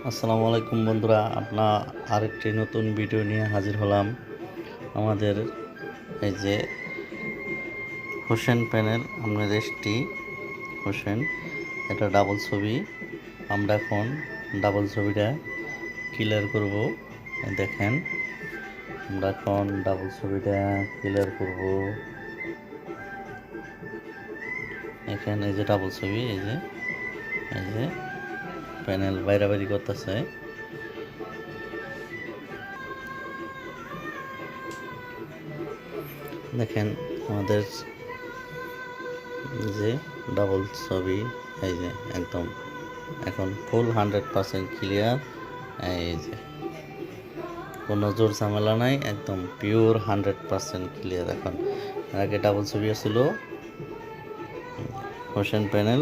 আসসালামু আলাইকুম বন্ধুরা, আরেকটি নতুন ভিডিও নিয়ে হাজির হলাম। আমাদের এই যে হোসেন প্যানেল, আমাদের দেশটি হোসেন, এটা ডাবল ছবি। আমরা এখন ডাবল ছবিটা ক্লিয়ার করব। দেখেন, আমরা এখন ডাবল ছবিটা ক্লিয়ার করব। এখানে এই যে ডাবল ছবি, এই যে প্যানেল বাইরাবাড়ি করতেছে। দেখেন আমাদের যে ডাবল ছবি, এই যে একদম এখন ফুল 100% ক্লিয়ার। এই যে কোনো জোর ঝামেলা নাই, একদম পিওর 100% ক্লিয়ার। এখন আগে ডাবল ছবি ছিল হোসেন প্যানেল,